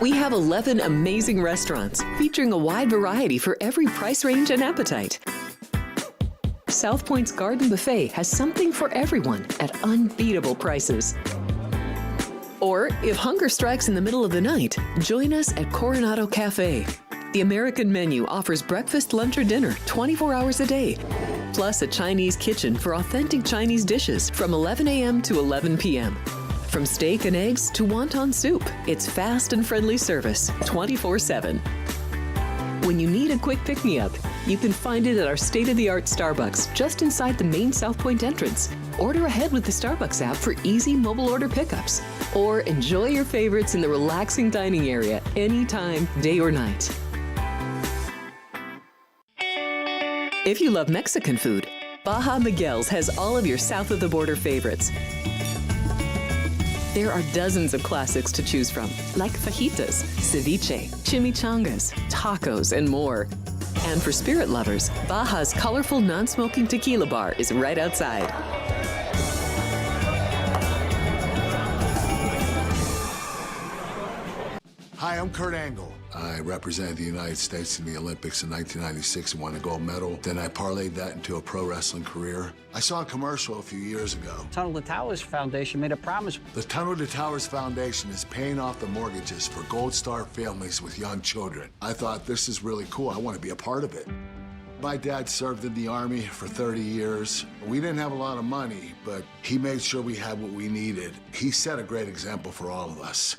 We have 11 amazing restaurants featuring a wide variety for every price range and appetite. South Point's Garden Buffet has something for everyone at unbeatable prices. Or, if hunger strikes in the middle of the night, join us at Coronado Cafe. The American menu offers breakfast, lunch, or dinner 24 hours a day, plus a Chinese kitchen for authentic Chinese dishes from 11 a.m. to 11 p.m. From steak and eggs to wonton soup, it's fast and friendly service 24/7. When you need a quick pick-me-up, you can find it at our state-of-the-art Starbucks just inside the main South Point entrance. Order ahead with the Starbucks app for easy mobile order pickups. Or enjoy your favorites in the relaxing dining area anytime, day or night. If you love Mexican food, Baja Miguel's has all of your south-of-the-border favorites. There are dozens of classics to choose from, like fajitas, ceviche, chimichangas, tacos, and more. And for spirit lovers, Baja's colorful non-smoking tequila bar is right outside. Hi, I'm Kurt Angle. I represented the United States in the Olympics in 1996 and won a gold medal. Then I parlayed that into a pro wrestling career. I saw a commercial a few years ago. Tunnel to Towers Foundation made a promise. The Tunnel to Towers Foundation is paying off the mortgages for Gold Star families with young children. I thought, this is really cool. I want to be a part of it. My dad served in the Army for 30 years. We didn't have a lot of money, but he made sure we had what we needed. He set a great example for all of us.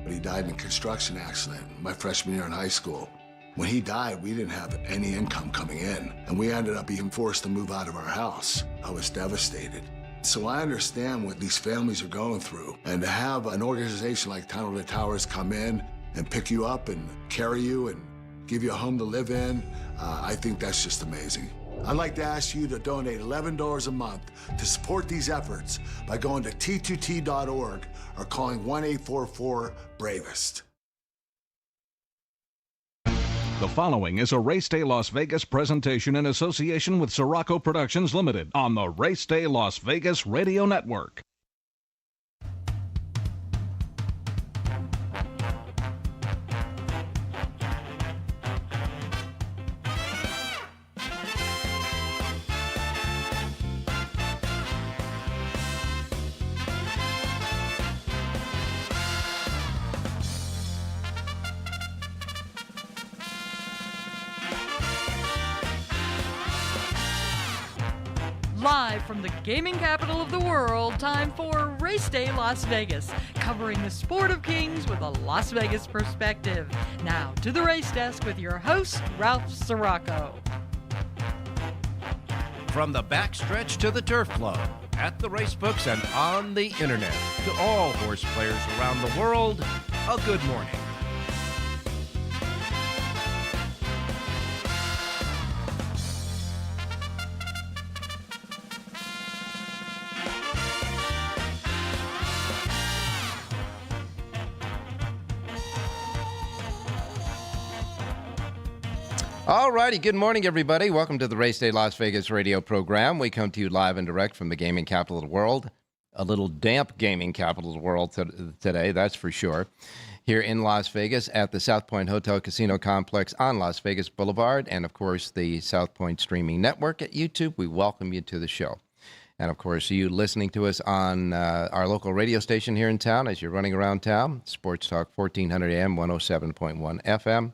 But he died in a construction accident my freshman year in high school. When he died, we didn't have any income coming in, and we ended up being forced to move out of our house. I was devastated. So I understand what these families are going through, and to have an organization like Tunnel to Towers come in and pick you up and carry you and give you a home to live in, I think that's just amazing. I'd like to ask you to donate $11 a month to support these efforts by going to t2t.org or calling 1-844-BRAVEST. The following is a Race Day Las Vegas presentation in association with Siraco Productions Limited on the Race Day Las Vegas Radio Network. Live from the gaming capital of the world, time for Race Day Las Vegas, covering the sport of kings with a Las Vegas perspective. Now to the race desk with your host, Ralph Siraco. From the backstretch to the turf club, at the racebooks and on the internet, to all horse players around the world, a good morning. All righty, good morning, everybody. Welcome to the Race Day Las Vegas radio program. We come to you live and direct from the gaming capital of the world. A little damp gaming capital of the world today, that's for sure. Here in Las Vegas at the South Point Hotel Casino Complex on Las Vegas Boulevard, and of course the South Point Streaming Network at YouTube. We welcome you to the show. And of course, you listening to us on our local radio station here in town as you're running around town, Sports Talk 1400 AM, 107.1 FM.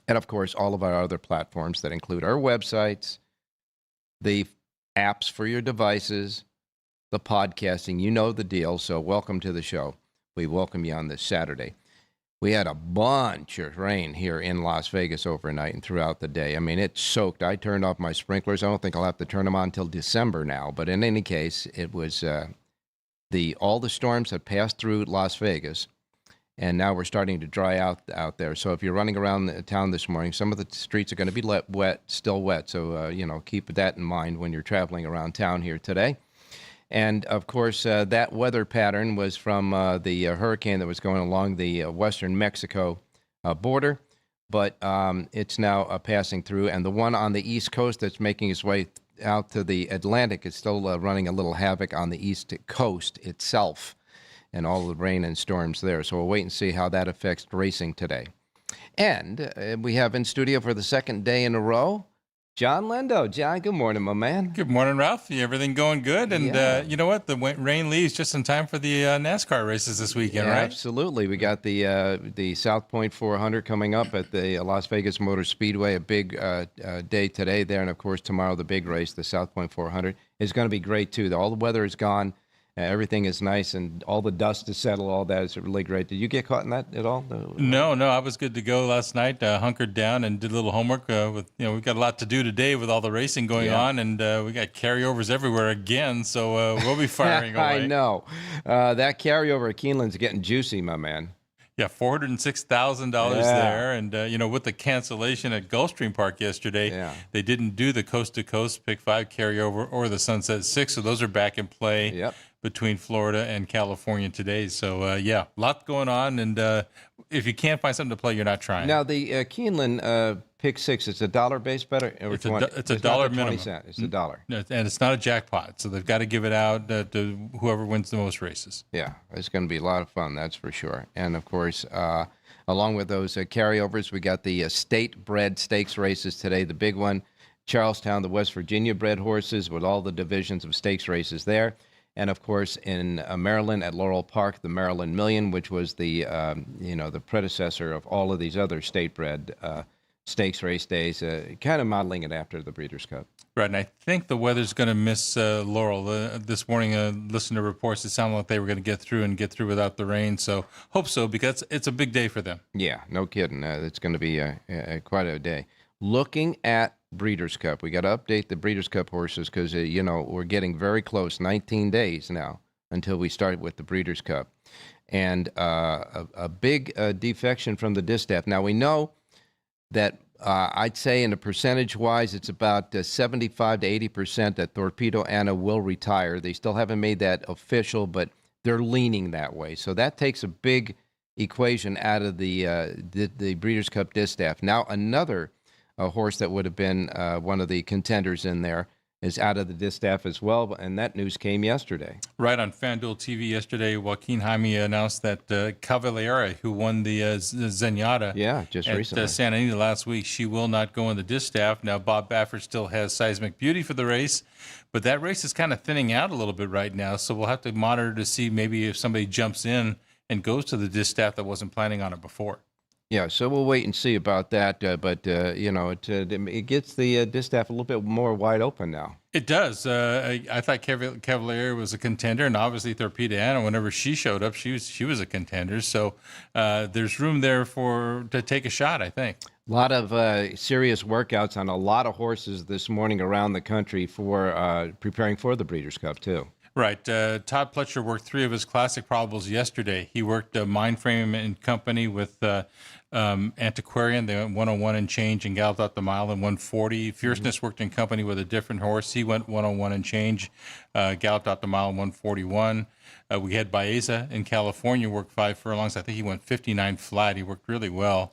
And, of course, all of our other platforms that include our websites, the apps for your devices, the podcasting. You know the deal, so welcome to the show. We welcome you on this Saturday. We had a bunch of rain here in Las Vegas overnight and throughout the day. I mean, it soaked. I turned off my sprinklers. I don't think I'll have to turn them on until December now. But in any case, it was all the storms that passed through Las Vegas. And now we're starting to dry out there. So if you're running around the town this morning, some of the streets are going to be still wet. So, keep that in mind when you're traveling around town here today. And, of course, that weather pattern was from the hurricane that was going along the western Mexico border. But it's now passing through. And the one on the East Coast that's making its way out to the Atlantic is still running a little havoc on the East Coast itself. and all the rain and storms there. So we'll wait and see how that affects racing today. And we have in studio for the second day in a row, John Lindo. John, good morning, my man. Good morning, Ralph. Everything going good? And Yeah. you know what? The rain leaves just in time for the NASCAR races this weekend, right? Absolutely. We got the South Point 400 coming up at the Las Vegas Motor Speedway, a big day today there. And, of course, tomorrow the big race, the South Point 400, is going to be great, too. All the weather is gone. Everything is nice, and all the dust is settled. All that is really great. Did you get caught in that at all? No, I was good to go last night. Hunkered down and did a little homework. We've got a lot to do today with all the racing going on, and we got carryovers everywhere again. So we'll be firing away. I know that carryover at Keeneland's getting juicy, my man. Yeah, $406,000 there, and with the cancellation at Gulfstream Park yesterday, they didn't do the Coast to Coast Pick 5 carryover or the Sunset 6, so those are back in play. Yep. Between Florida and California today. So, a lot going on. And if you can't find something to play, you're not trying. Now, the Keeneland Pick 6, it's a $1 bet? It's a dollar minimum. 20 cents. It's $1. And it's not a jackpot. So they've got to give it out to whoever wins the most races. Yeah, it's going to be a lot of fun, that's for sure. And, of course, along with those carryovers, we got the state-bred stakes races today. The big one, Charlestown, the West Virginia-bred horses with all the divisions of stakes races there. And, of course, in Maryland at Laurel Park, the Maryland Million, which was the predecessor of all of these other state-bred stakes race days, kind of modeling it after the Breeders' Cup. Right, and I think the weather's going to miss Laurel. This morning, listening to reports, it sounded like they were going to get through without the rain. So hope so, because it's a big day for them. Yeah, no kidding. It's going to be quite a day. Looking at Breeders' Cup, we got to update the Breeders' Cup horses because we're getting very close, 19 days now until we start with the Breeders' Cup, and a big defection from the distaff. Now we know that I'd say in a percentage-wise, it's about 75 to 80% that Torpedo Anna will retire. They still haven't made that official, but they're leaning that way. So that takes a big equation out of the Breeders' Cup distaff. Now another a horse that would have been one of the contenders in there is out of the distaff as well, and that news came yesterday. Right, on FanDuel TV yesterday, Joaquin Jaime announced that Cavaliera, who won the Zenyatta recently at Santa Anita last week, she will not go in the distaff. Now, Bob Baffert still has Seismic Beauty for the race, but that race is kind of thinning out a little bit right now, so we'll have to monitor to see maybe if somebody jumps in and goes to the distaff that wasn't planning on it before. Yeah, so we'll wait and see about that. But it gets the distaff a little bit more wide open now. It does. I thought Cavalier was a contender, and obviously Torpedo Anna, whenever she showed up, she was a contender. So there's room there to take a shot, I think. A lot of serious workouts on a lot of horses this morning around the country for preparing for the Breeders' Cup, too. Right. Todd Pletcher worked 3 of his classic probables yesterday. He worked Mindframe and Company with Antiquarian. They went 101 and change and galloped out the mile in 140. Fierceness worked in company with a different horse. He went 101 and change, galloped out the mile in 141. We had Baeza in California work 5 furlongs. I think he went 59 flat. He worked really well.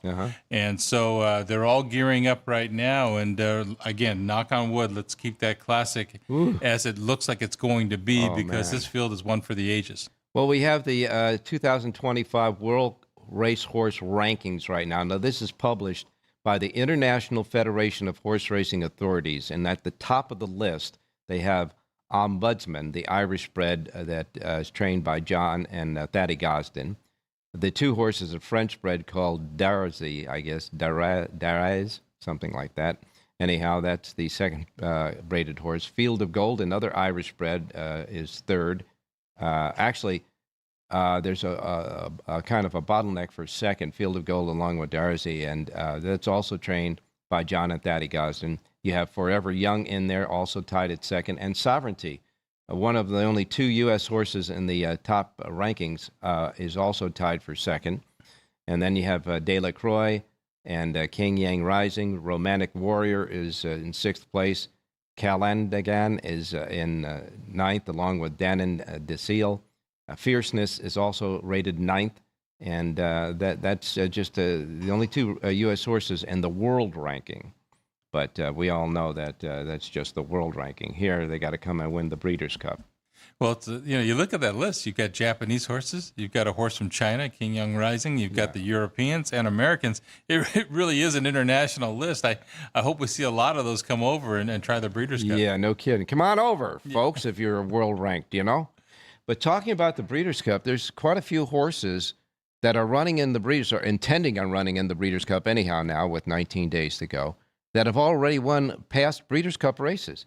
And so they're all gearing up right now. And again, knock on wood, let's keep that classic as it looks like it's going to be because this field is one for the ages. Well, we have the 2025 World Racehorse Rankings right now. Now, this is published by the International Federation of Horse Racing Authorities. And at the top of the list, they have Ombudsman, the Irish bred that is trained by John and Thaddy Gosden. The 2 horses, a French bred called Daraz, I guess, Daraz, something like that. Anyhow, that's the second braided horse. Field of Gold, another Irish bred, is third. Actually, there's a kind of a bottleneck for second, Field of Gold along with Daraz, and that's also trained by John and Thaddy Gosden. You have Forever Young in there, also tied at second. And Sovereignty, one of the only 2 U.S. horses in the top rankings, is also tied for second. And then you have De La Croix and King Yang Rising. Romantic Warrior is in 6th place. Calandagan is in 9th, along with Danon Deseal. Fierceness is also rated 9th. And that's just the only 2 U.S. horses in the world ranking. But we all know that that's just the world ranking. Here, they got to come and win the Breeders' Cup. Well, you look at that list. You've got Japanese horses. You've got a horse from China, King Young Rising. You've got the Europeans and Americans. It really is an international list. I hope we see a lot of those come over and try the Breeders' Cup. Yeah, no kidding. Come on over, folks, if you're world ranked, But talking about the Breeders' Cup, there's quite a few horses that are running in the Breeders' or intending on running in the Breeders' Cup anyhow now with 19 days to go that have already won past Breeders' Cup races.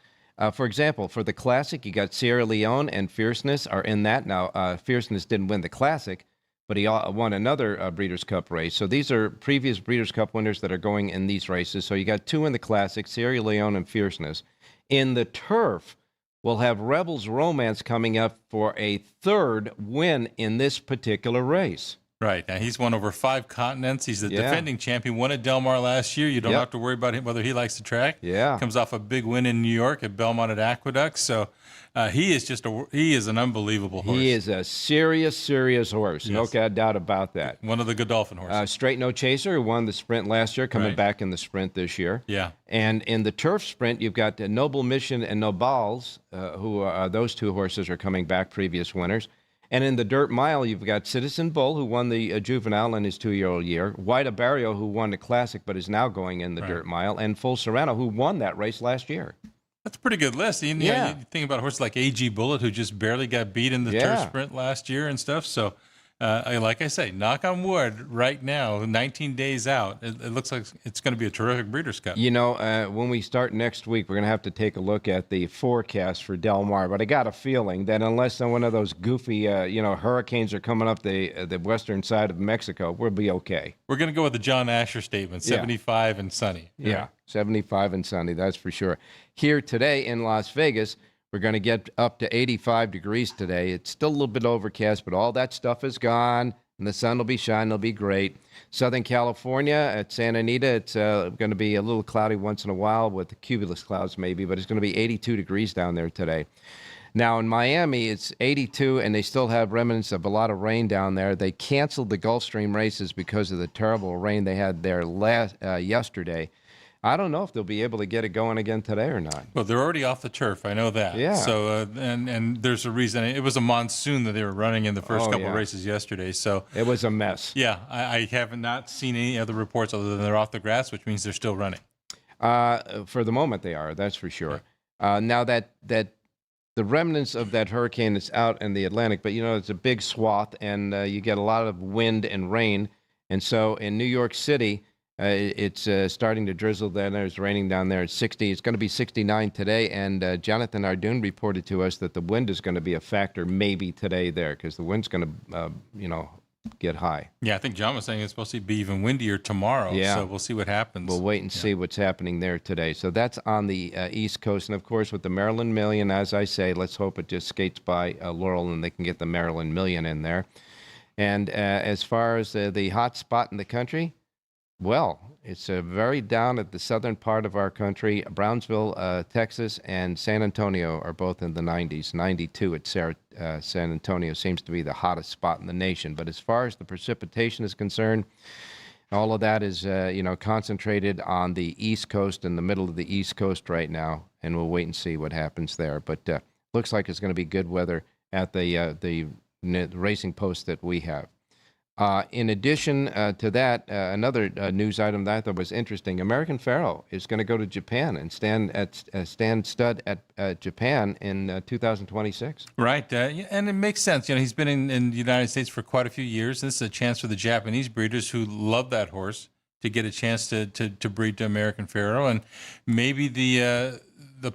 For example, for the Classic, you got Sierra Leone and Fierceness are in that. Now, Fierceness didn't win the Classic, but he won another Breeders' Cup race. So these are previous Breeders' Cup winners that are going in these races. So you got 2 in the Classic, Sierra Leone and Fierceness. In the Turf, we'll have Rebels Romance coming up for a 3rd win in this particular race. Right. Now, he's won over 5 continents. He's the defending champion. Won at Del Mar last year. You don't have to worry about him, whether he likes the track. Yeah. Comes off a big win in New York at Belmont at Aqueduct. So he is an unbelievable horse. He is a serious horse. Yes. No doubt about that. One of the Godolphin horses. Straight No Chaser, who won the sprint last year, coming back in the sprint this year. Yeah. And in the Turf sprint, you've got Noble Mission and Nobals, who those 2 horses are coming back, previous winners. And in the Dirt Mile, you've got Citizen Bull, who won the juvenile in his 2-year-old year, White Barrio, who won the Classic but is now going in the Dirt Mile, and Full Serrano, who won that race last year. That's a pretty good list. You think about horses like AG Bullet, who just barely got beat in the Turf sprint last year and stuff. So, like I say, knock on wood, right now, 19 days out, it looks like it's going to be a terrific Breeders' Cup. When we start next week, we're going to have to take a look at the forecast for Del Mar. But I got a feeling that unless one of those goofy, hurricanes are coming up the western side of Mexico, we'll be okay. We're going to go with the John Asher statement, 75 and sunny. Yeah, 75 and sunny, that's for sure. Here today in Las Vegas, we're going to get up to 85 degrees today. It's still a little bit overcast, but all that stuff is gone, and the sun will be shining. It'll be great. Southern California at Santa Anita, it's going to be a little cloudy once in a while with the cumulus clouds maybe, but it's going to be 82 degrees down there today. Now, in Miami, it's 82, and they still have remnants of a lot of rain down there. They canceled the Gulfstream races because of the terrible rain they had there yesterday. I don't know if they'll be able to get it going again today or not. Well, they're already off the turf. I know that. Yeah. So, and there's a reason. It was a monsoon that they were running in the first couple races yesterday. So it was a mess. Yeah, I have not seen any other reports other than they're off the grass, which means they're still running. For the moment, they are. That's for sure. Now that the remnants of that hurricane is out in the Atlantic, but it's a big swath, and you get a lot of wind and rain, and so in New York City. It's starting to drizzle down there. It's raining down there. It's 60. It's going to be 69 today. And Jonathan Ardoon reported to us that the wind is going to be a factor maybe today there because the wind's going to, get high. Yeah, I think John was saying it's supposed to be even windier tomorrow. Yeah. So we'll see what happens. We'll wait and see what's happening there today. So that's on the East Coast. And, of course, with the Maryland Million, as I say, let's hope it just skates by Laurel and they can get the Maryland Million in there. And as far as the hot spot in the country, well, it's very down at the southern part of our country. Brownsville, Texas, and San Antonio are both in the 90s. 92 at San Antonio seems to be the hottest spot in the nation. But as far as the precipitation is concerned, all of that is, concentrated on the East Coast, in the middle of the East Coast right now, and we'll wait and see what happens there. But looks like it's going to be good weather at the racing post that we have. In addition to that, another news item that I thought was interesting, American Pharoah is going to go to Japan and stand stud at Japan in 2026. Right, and it makes sense. He's been in the United States for quite a few years. This is a chance for the Japanese breeders who love that horse to get a chance to breed to American Pharoah, and maybe the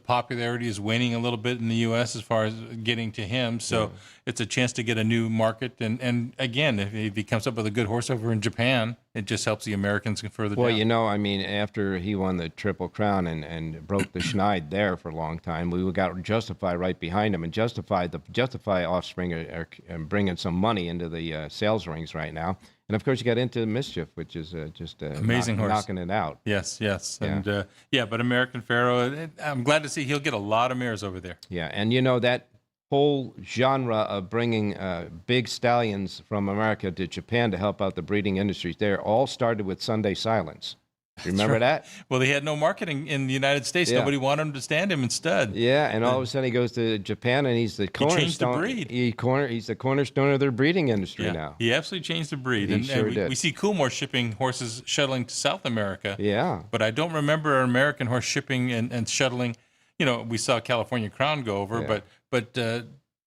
popularity is waning a little bit in the U.S. as far as getting to him. So it's a chance to get a new market. And again, if he comes up with a good horse over in Japan, it just helps the Americans further down. Well, after he won the Triple Crown and broke the schneid there for a long time, we got Justify right behind him. And Justify offspring are bringing some money into the sales rings right now. And, of course, you got Into Mischief, which is just amazing horse. Knocking it out. Yes. Yeah. And, but American Pharoah, I'm glad to see he'll get a lot of mares over there. Yeah, and that whole genre of bringing big stallions from America to Japan to help out the breeding industries there all started with Sunday Silence. Remember that? Well, he had no marketing in the United States. Yeah. Nobody wanted him to stand him in stud. Yeah, and all of a sudden he goes to Japan, and he's the cornerstone. breed. He's the cornerstone of their breeding industry now. He absolutely changed the breed. He sure did. We see Coolmore shipping horses shuttling to South America. Yeah. But I don't remember an American horse shipping and shuttling. You know, we saw California Crown go over, but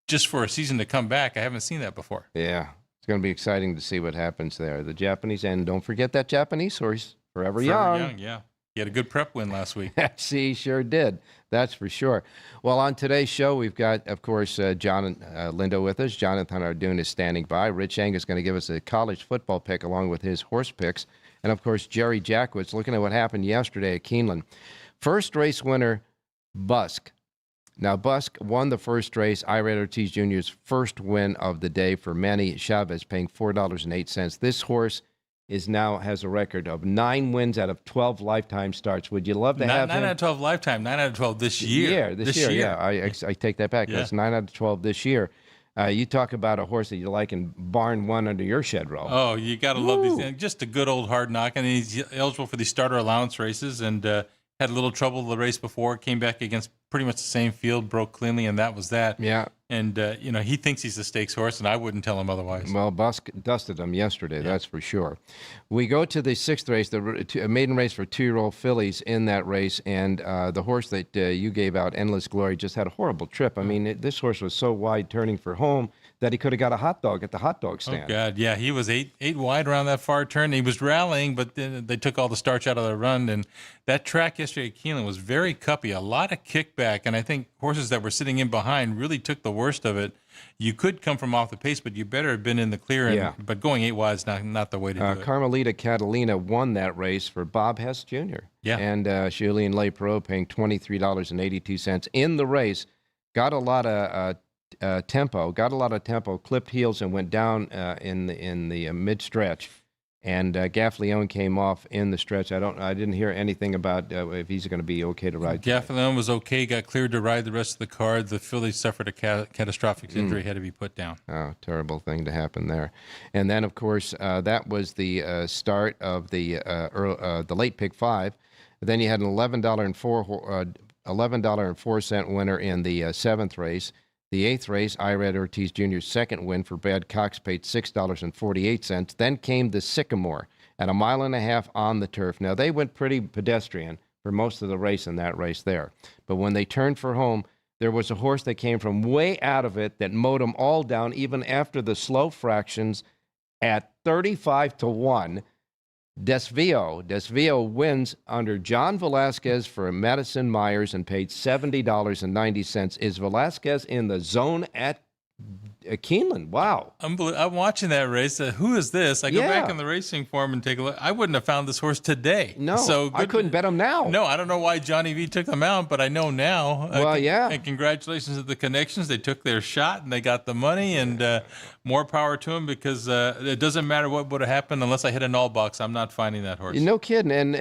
just for a season to come back, I haven't seen that before. Yeah. It's going to be exciting to see what happens there. The Japanese, and don't forget that Japanese horse, Forever Young. Yeah. He had a good prep win last week. See, he sure did. That's for sure. Well, on today's show, we've got, of course, John and Lindo with us. Jonathan Ardoon is standing by. Rich Eng is going to give us a college football pick along with his horse picks. And, of course, Jerry Jackwitz looking at what happened yesterday at Keeneland. First race winner, Busk. Now, Busk won the first race, Irad Ortiz Jr.'s first win of the day for Manny Chavez, paying $4.08. This horse has a record of 9 wins out of 12 lifetime starts. Would you love to have him? 9 out of 12 lifetime, 9 out of 12 this year. This year. Yeah. I take that back. Yeah. That's 9 out of 12 this year. You talk about a horse that you like in barn one under your shed row. Oh, you got to love these. Just a good old hard knock. And he's eligible for these starter allowance races, and had a little trouble the race before, came back against pretty much the same field, broke cleanly, and that was that. Yeah. And, he thinks he's a stakes horse, and I wouldn't tell him otherwise. Well, Busk dusted him yesterday, that's for sure. We go to the 6th race, the maiden race for 2-year-old fillies in that race, and the horse that you gave out, Endless Glory, just had a horrible trip. I mean, this horse was so wide turning for home that he could have got a hot dog at the hot dog stand. Oh, God, yeah. He was eight wide around that far turn. He was rallying, but then they took all the starch out of the run. And that track yesterday at Keeneland was very cuppy, a lot of kickback. And I think horses that were sitting in behind really took the worst of it. You could come from off the pace, but you better have been in the clear. But going 8 wide is not the way to do it. Carmelita Catalina won that race for Bob Hess Jr. Yeah. And Julien Lepro paying $23.82 in the race. Got a lot of tempo, clipped heels, and went down in the mid stretch. And Gaffleone came off in the stretch. I didn't hear anything about if he's going to be okay to ride. Gaffleone was okay, got cleared to ride the rest of the card. The filly suffered a catastrophic injury, had to be put down. Oh, terrible thing to happen there. And then, of course, that was the start of the late pick 5. Then you had an $11.04 winner in the 7th race. The 8th race, Irad Ortiz Jr.'s second win for Brad Cox paid $6.48. Then came the Sycamore at 1.5 miles on the turf. Now, they went pretty pedestrian for most of the race in that race there. But when they turned for home, there was a horse that came from way out of it that mowed them all down, even after the slow fractions at 35-1. Desvio wins under John Velasquez for Madison Myers and paid $70.90. Is Velasquez in the zone at Keeneland? Wow. I'm watching that race. Who is this? I go back in the racing form and take a look. I wouldn't have found this horse today. No, so I couldn't bet him now. No, I don't know why Johnny V took them out, but I know now. Well, And congratulations to the connections. They took their shot and they got the money, and more power to them, because it doesn't matter what would have happened unless I hit a null box. I'm not finding that horse. No kidding. And,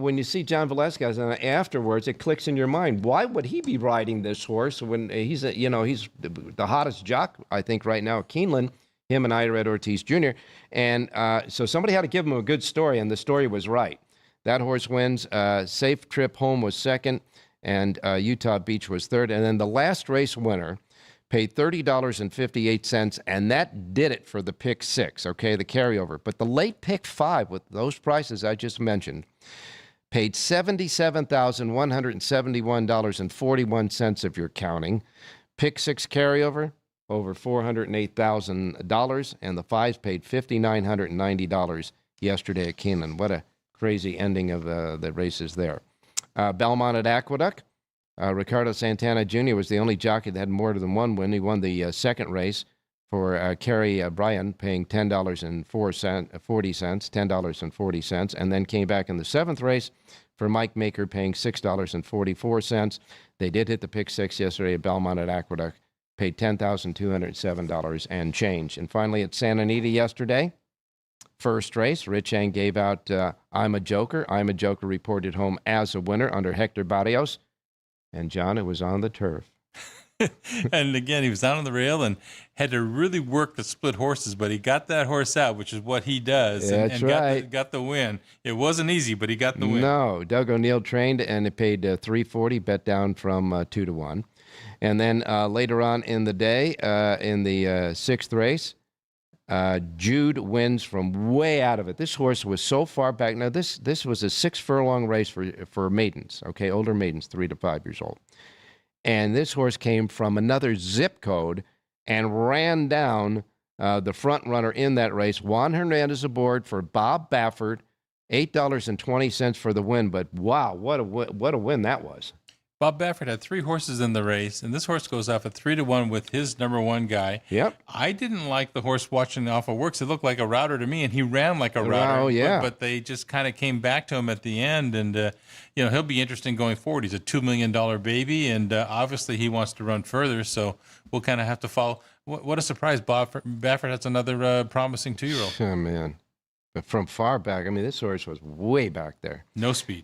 when you see John Velasquez afterwards, it clicks in your mind. Why would he be riding this horse when he's the hottest jock, I think, right now at Keeneland, him and Irad Ortiz Jr. And so somebody had to give him a good story, and the story was right. That horse wins. Safe Trip Home was second, and Utah Beach was third. And then the last race winner paid $30.58, and that did it for the pick 6, okay, the carryover. But the late pick 5, with those prices I just mentioned, paid $77,171.41 if you're counting. Pick 6 carryover, over $408,000, and the 5s paid $5,990 yesterday at Keeneland. What a crazy ending of the races there. Belmont at Aqueduct. Ricardo Santana Jr. was the only jockey that had more than one win. He won the second race for Kerry Bryan, paying $10.40, and then came back in the 7th race for Mike Maker, paying $6.44. They did hit the pick 6 yesterday at Belmont at Aqueduct, paid $10,207 and change. And finally at Santa Anita yesterday, first race, Rich Eng gave out I'm a Joker. I'm a Joker reported home as a winner under Hector Barrios. And, John, it was on the turf. And again, he was down on the rail and had to really work the split horses, but he got that horse out, which is what he does. That's and right. got the win. It wasn't easy, but he got the win. No, Doug O'Neill trained, and it paid $340, bet down from 2-1. And then later on in the day, in the sixth race, Jude wins from way out of it. This horse was so far back. Now, this was a 6-furlong race for maidens, okay, older maidens, 3 to 5 years old. And this horse came from another zip code and ran down the front runner in that race. Juan Hernandez aboard for Bob Baffert, $8.20 for the win. But wow, what a win that was. Bob Baffert had 3 horses in the race, and this horse goes off at 3-1 with his number 1 guy. Yep. I didn't like the horse watching off of works. It looked like a router to me, and he ran like a router. Oh, yeah. But they just kind of came back to him at the end, and he'll be interesting going forward. He's a $2 million baby, and obviously he wants to run further, so we'll kind of have to follow. What a surprise. Baffert has another promising 2-year-old. Oh, man. But from far back, I mean, this horse was way back there. No speed.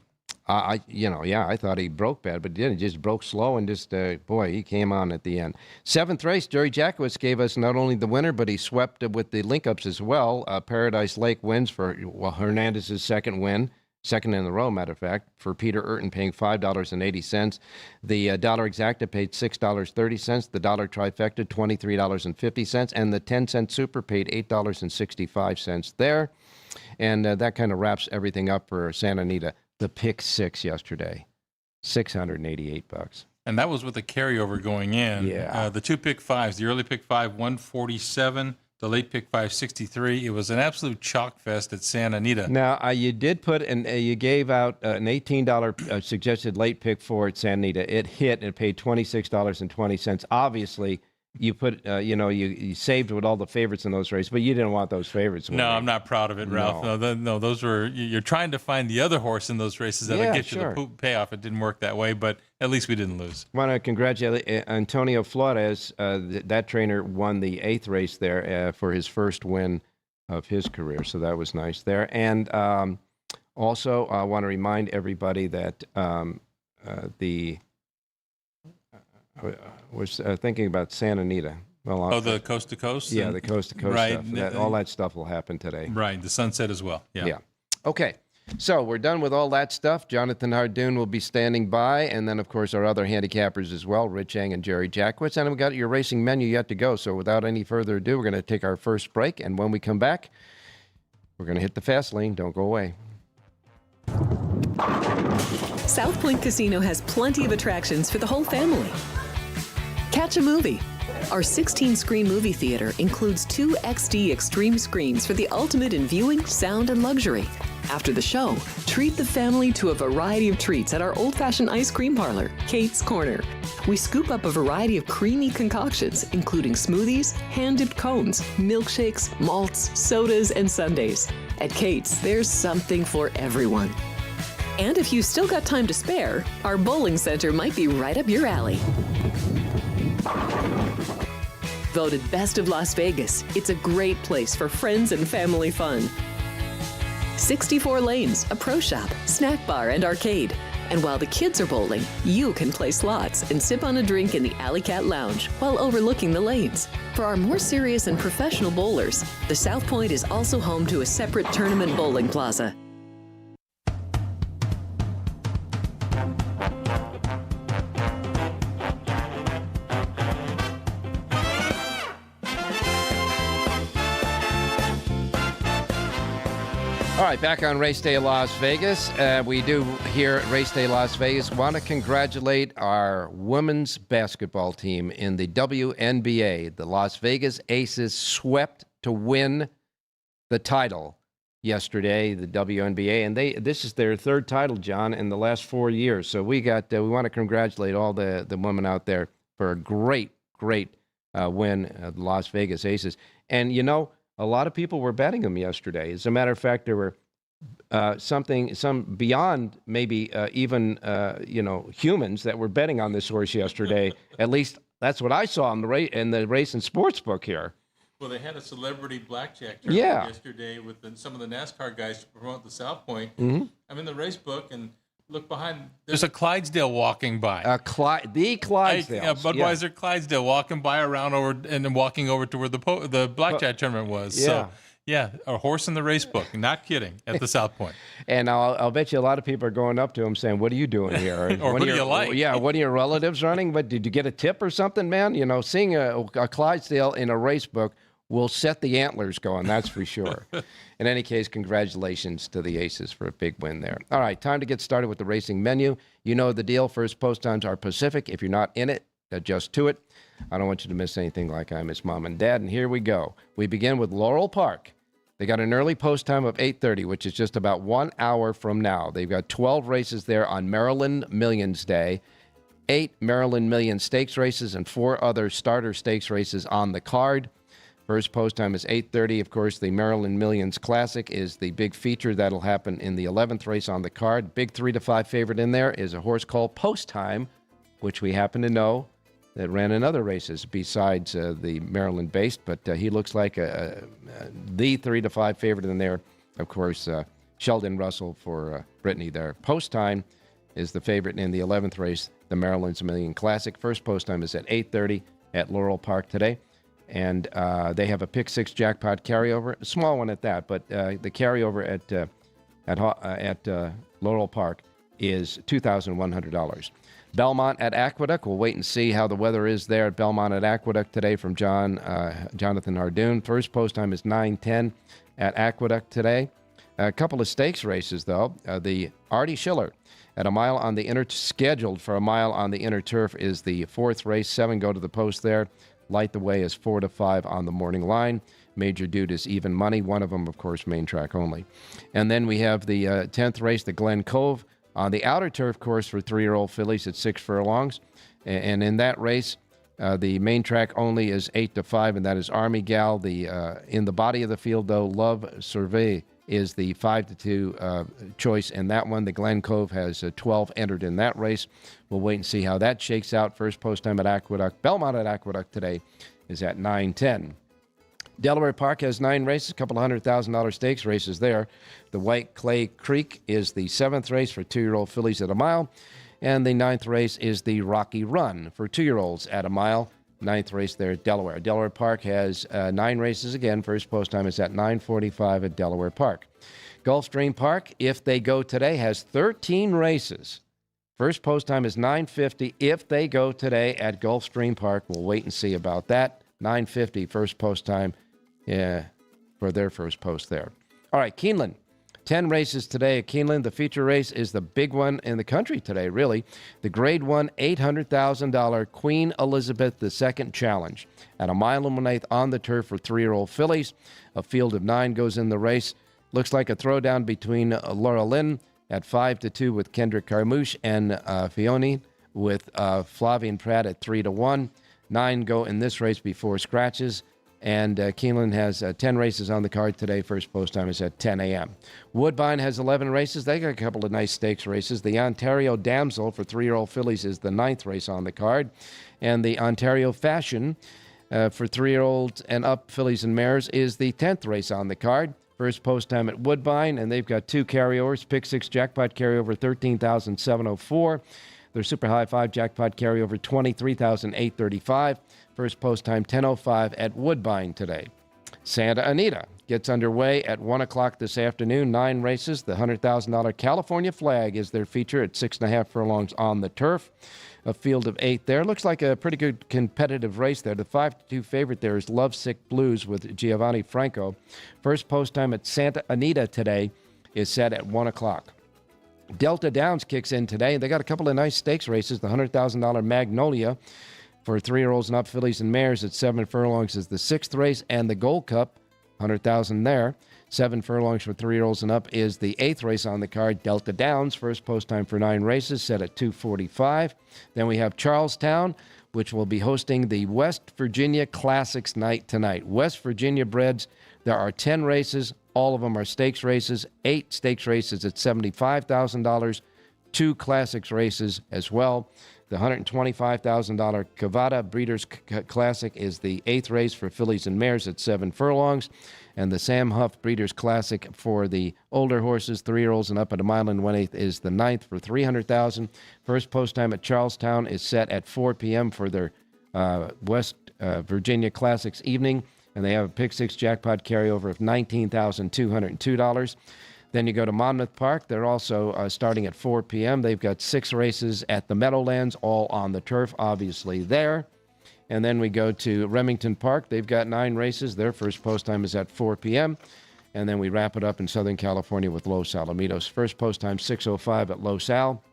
I thought he broke bad, but he didn't. He just broke slow and just, he came on at the end. Seventh race, Jerry Jackowitz gave us not only the winner, but he swept with the link-ups as well. Paradise Lake wins for Hernandez's second win, second in a row, matter of fact, for Peter Urton paying $5.80. The dollar exacta paid $6.30. The dollar trifecta, $23.50. And the 10-cent super paid $8.65 there. And that kind of wraps everything up for Santa Anita. The pick 6 yesterday, $688. And that was with a carryover going in. Yeah. The 2 pick 5s, the early pick 5, 147, the late pick 5, 63. It was an absolute chalk fest at Santa Anita. Now, you did put, you gave out an $18 suggested late pick 4 at Santa Anita. It hit and it paid $26.20. Obviously, you put, you saved with all the favorites in those races, but you didn't want those favorites. No, I'm not proud of it, Ralph. No, those were, you're trying to find the other horse in those races that'll get you the payoff. It didn't work that way, but at least we didn't lose. I want to congratulate Antonio Flores. That trainer won the 8th race there for his first win of his career, so that was nice there. And also, I want to remind everybody that was thinking about Santa Anita. Well, the coast to coast? Yeah, the coast to coast stuff. All that stuff will happen today. Right, the sunset as well. Yeah. Okay, so we're done with all that stuff. Jonathan Hardoon will be standing by, and then, of course, our other handicappers as well, Rich Eng and Jerry Jackwitz. And we've got your racing menu yet to go. So without any further ado, we're going to take our first break. And when we come back, we're going to hit the fast lane. Don't go away. South Point Casino has plenty of attractions for the whole family. Catch a movie. Our 16-screen movie theater includes 2 XD Extreme screens for the ultimate in viewing, sound, and luxury. After the show, treat the family to a variety of treats at our old-fashioned ice cream parlor, Kate's Corner. We scoop up a variety of creamy concoctions, including smoothies, hand-dipped cones, milkshakes, malts, sodas, and sundaes. At Kate's, there's something for everyone. And if you've still got time to spare, our bowling center might be right up your alley. Voted Best of Las Vegas, it's a great place for friends and family fun. 64 lanes, a pro shop, snack bar, and arcade. And while the kids are bowling, you can play slots and sip on a drink in the Alley Cat Lounge while overlooking the lanes. For our more serious and professional bowlers, the South Point is also home to a separate tournament bowling plaza. All right, back on Race Day Las Vegas. We do here at Race Day Las Vegas want to congratulate our women's basketball team in the WNBA. The Las Vegas Aces swept to win the title yesterday, the WNBA, and this is their 3rd title, John, in the last 4 years. So we want to congratulate all the women out there for a great win, the Las Vegas Aces. And a lot of people were betting them yesterday. As a matter of fact, there were some beyond maybe even humans that were betting on this horse yesterday. At least that's what I saw in the race and sports book here. Well, they had a celebrity blackjack tournament yesterday with some of the NASCAR guys to promote the South Point. Mm-hmm. I'm in the race book, and Look behind. There's a Clydesdale walking by. The Clydesdale. Budweiser Clydesdale walking by around over and then walking over to where the blackjack tournament was. Yeah. So, yeah, a horse in the race book. Not kidding. At the South Point. And I'll bet you a lot of people are going up to him saying, "What are you doing here?" Or who do you like? Yeah, one of your relatives running? But did you get a tip or something, man? You know, seeing a Clydesdale in a race book will set the antlers going, that's for sure. In any case, congratulations to the Aces for a big win there. All right, time to get started with the racing menu. You know the deal. First post times are Pacific. If you're not in it, adjust to it. I don't want you to miss anything like I miss Mom and Dad. And here we go. We begin with Laurel Park. They got an early post time of 8:30, which is just about 1 hour from now. They've got 12 races there on Maryland Millions Day, 8 Maryland Millions Stakes races, and 4 other starter stakes races on the card. First post time is 8:30. Of course, the Maryland Millions Classic is the big feature. That'll happen in the 11th race on the card. Big 3-5 favorite in there is a horse called Post Time, which we happen to know that ran in other races besides the Maryland-based. But he looks like the 3-5 favorite in there. Of course, Sheldon Russell for Brittany there. Post Time is the favorite in the 11th race, the Maryland's Million Classic. First post time is at 8:30 at Laurel Park today. And they have a pick 6 jackpot carryover, a small one at that, but the carryover at Laurel Park is $2,100. Belmont at Aqueduct. We'll wait and see how the weather is there at Belmont at Aqueduct today from Jonathan Hardoon. First post time is 9:10 at Aqueduct today. A couple of stakes races, though. The Artie Schiller at a mile on the scheduled for a mile on the inner turf is the 4th race. 7 go to the post there. Light the Way is 4-5 on the morning line. Major Dude is even money. One of them, of course, main track only. And then we have the 10th race, the Glen Cove, on the outer turf course for 3-year-old fillies at 6 furlongs. And in that race, the main track only is 8-5, and that is Army Gal. In the body of the field, though, Love Survey is the 5-2 choice in that one. The Glen Cove has 12 entered in that race. We'll wait and see how that shakes out. First post time at Aqueduct. Belmont at Aqueduct today is at 9:10. Delaware Park has 9 races, a couple of $100,000 stakes races there. The White Clay Creek is the 7th race for 2-year-old fillies at a mile. And the 9th race is the Rocky Run for 2-year-olds at a mile. 9th race there at Delaware. Delaware Park has 9 races again. First post time is at 9:45 at Delaware Park. Gulfstream Park, if they go today, has 13 races. First post time is 9:50 if they go today at Gulfstream Park. We'll wait and see about that. 9:50 first post time for their first post there. All right, Keeneland. 10 races today at Keeneland. The feature race is the big one in the country today, really. The Grade 1 $800,000 Queen Elizabeth II Challenge. At a mile and 1/8 on the turf for 3-year-old fillies. A field of 9 goes in the race. Looks like a throwdown between Laura Lynn at 5-2 with Kendrick Carmouche and Fione with Flavien Prat at 3-1. 9 go in this race before scratches. And Keeneland has 10 races on the card today. First post time is at 10 a.m. Woodbine has 11 races. They got a couple of nice stakes races. The Ontario Damsel for 3-year-old fillies is the 9th race on the card. And the Ontario Fashion for 3-year-olds and up fillies and mares is the 10th race on the card. First post time at Woodbine, and they've got 2 carryovers. Pick 6 jackpot carryover, $13,704. Their Super High 5 jackpot carryover, $23,835. First post time, 10:05 at Woodbine today. Santa Anita gets underway at 1 o'clock this afternoon. 9 races. The $100,000 California Flag is their feature at 6.5 furlongs on the turf. A field of 8 there. Looks like a pretty good competitive race there. The 5-2 favorite there is Lovesick Blues with Giovanni Franco. First post time at Santa Anita today is set at 1 o'clock. Delta Downs kicks in today. They got a couple of nice stakes races. The $100,000 Magnolia for 3-year-olds and up fillies and mares at 7 furlongs is the 6th race, and the Gold Cup, $100,000 there. 7 furlongs for 3-year-olds and up is the 8th race on the card. Delta Downs, first post time for 9 races, set at 2:45. Then we have Charlestown, which will be hosting the West Virginia Classics night tonight. West Virginia breds, there are 10 races. All of them are stakes races. 8 stakes races at $75,000. 2 classics races as well. The $125,000 Cavada Breeders' Classic is the 8th race for fillies and mares at 7 furlongs. And the Sam Huff Breeders' Classic for the older horses, 3-year-olds and up at a mile and 1/8, is the 9th for $300,000. First post time at Charlestown is set at 4 p.m. for their West Virginia Classics evening. And they have a pick 6 jackpot carryover of $19,202. Then you go to Monmouth Park. They're also starting at 4 p.m. They've got 6 races at the Meadowlands, all on the turf, obviously there. And then we go to Remington Park. They've got 9 races. Their first post time is at 4 p.m. And then we wrap it up in Southern California with Los Alamitos. First post time, 6:05 at Los Al.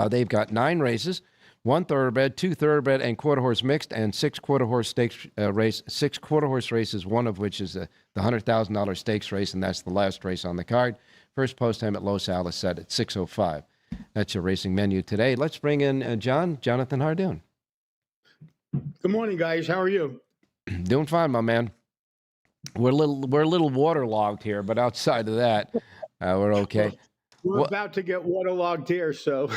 They've got 9 races. 1 thoroughbred, 2 thoroughbred, and quarter horse mixed, and 6 quarter horse stakes race. 6 quarter horse races, one of which is the $100,000 stakes race, and that's the last race on the card. First post time at Los Al is set at 6:05. That's your racing menu today. Let's bring in Jonathan Hardoon. Good morning, guys. How are you? Doing fine, my man. We're a little waterlogged here, but outside of that, we're okay. We're about to get waterlogged here, so.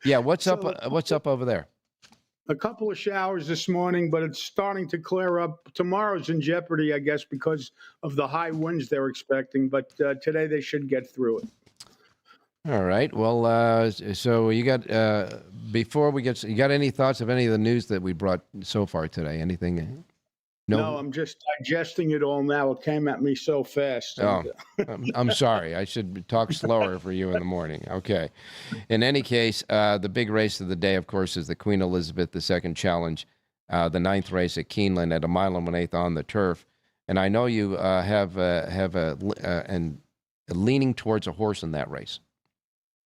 Yeah, what's up over there? A couple of showers this morning, but it's starting to clear up. Tomorrow's in jeopardy, I guess, because of the high winds they're expecting, but today they should get through it. All right. Well, so you got before we get, you got any thoughts of any of the news that we brought so far today? Anything? No, I'm just digesting it all now. It came at me so fast. Oh, I'm sorry. I should talk slower for you in the morning. Okay. In any case, the big race of the day, of course, is the Queen Elizabeth II Challenge, the 9th race at Keeneland at a mile and 1/8 on the turf. And I know you have a leaning towards a horse in that race.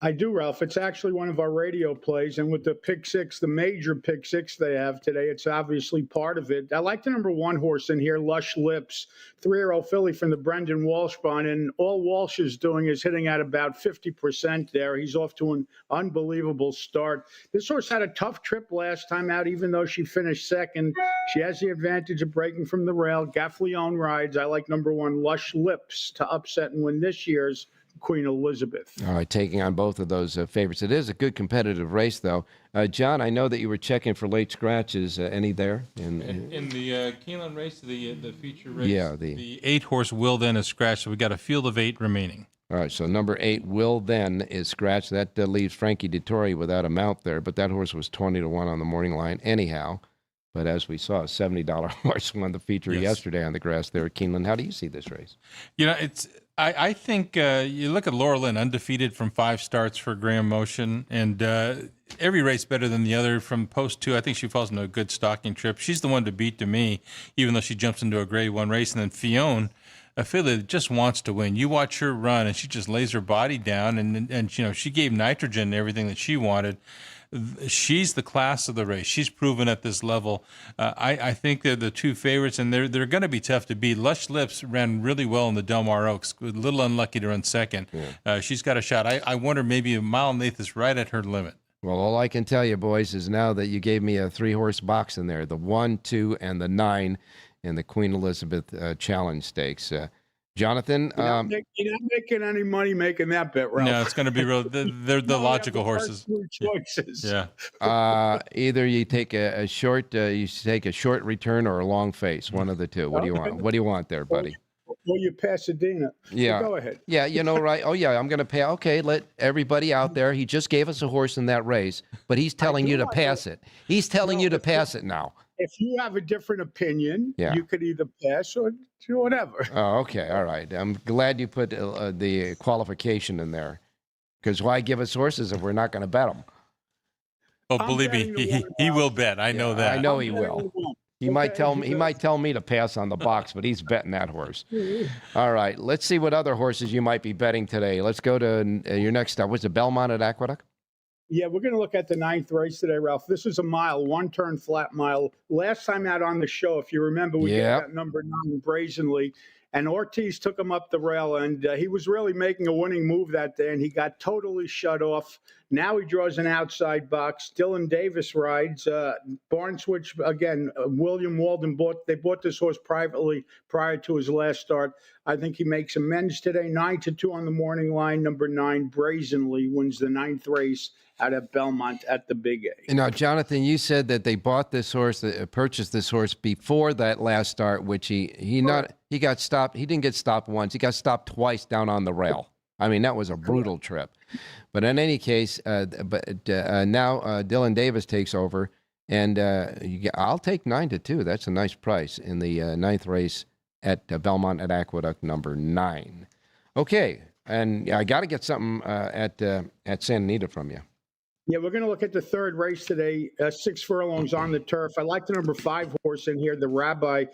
I do, Ralph. It's actually one of our radio plays, and with the pick 6, the major pick 6 they have today, it's obviously part of it. I like the number 1 horse in here, Lush Lips, 3-year-old filly from the Brendan Walsh barn, and all Walsh is doing is hitting at about 50% there. He's off to an unbelievable start. This horse had a tough trip last time out, even though she finished second. She has the advantage of breaking from the rail. Gaffleone rides. I like number 1, Lush Lips, to upset and win this year's Queen Elizabeth. All right, taking on both of those favorites. It is a good competitive race, though. John, I know that you were checking for late scratches. Any there? In the Keeneland race, the feature race, yeah, the 8-horse Will Then is scratched, so we got a field of 8 remaining. All right, so number 8, Will Then, is scratched. That leaves Frankie Dettori without a mount there, but that horse was 20-1 on the morning line anyhow. But as we saw, a $70 horse won the feature yesterday on the grass there at Keeneland. How do you see this race? You know, I think you look at Laura Lynn, undefeated from 5 starts for Graham Motion, and every race better than the other. From post 2, I think she falls into a good stalking trip. She's the one to beat to me, even though she jumps into a Grade 1 race. And then Fionn, a filly that just wants to win. You watch her run, and she just lays her body down, and you know, she gave nitrogen and everything that she wanted. She's the class of the race. She's proven at this level. I think they're the 2 favorites, and they're going to be tough to beat. Lush Lips ran really well in the Del Mar Oaks. A little unlucky to run second. Yeah. She's got a shot. I wonder maybe a mile and 1/8 is right at her limit. Well, all I can tell you, boys, is now that you gave me a 3-horse box in there, the 1, 2, and the 9 in the Queen Elizabeth Challenge Stakes. Jonathan, you're not making any money making that bet, Ralph. No, it's going to be real. They're the logical horses. Choices. Yeah. Either you take a short return or a long face. One of the two. What do you want? What do you want there, buddy? Well, you Pasadena. Yeah. So go ahead. Yeah, you know, right? Oh, yeah, I'm going to pay. Okay, let everybody out there. He just gave us a horse in that race, but he's telling you to pass it. He's telling you to pass it now. If you have a different opinion, you could either pass or do whatever. Oh, okay. All right. I'm glad you put the qualification in there. Because why give us horses if we're not going to bet them? Oh, believe me, he will bet. I know that. I know he will. He might tell me to pass on the box, but he's betting that horse. All right. Let's see what other horses you might be betting today. Let's go to your next stop. Was it Belmont at Aqueduct? Yeah, we're going to look at the 9th race today, Ralph. This is a mile, 1-turn flat mile. Last time out on the show, if you remember, we gave that number 9 brazenly. and Ortiz took him up the rail, and he was really making a winning move that day, and he got totally shut off. Now he draws an outside box. Dylan Davis rides. Barn switch again. William Walden bought this horse privately prior to his last start. I think he makes amends today. 9-2 on the morning line. Number 9, Brazenly, wins the 9th race out of Belmont at the Big A. Now, Jonathan, you said that they bought this horse, purchased this horse before that last start, which he got stopped. He didn't get stopped once. He got stopped twice down on the rail. I mean, that was a brutal trip. But in any case, now Dylan Davis takes over, and I'll take 9-2. That's a nice price in the 9th race at Belmont at Aqueduct number 9. Okay, and I got to get something at Santa Anita from you. Yeah, we're going to look at the 3rd race today, 6 furlongs on the turf. I like the number 5 horse in here, the Rabbi.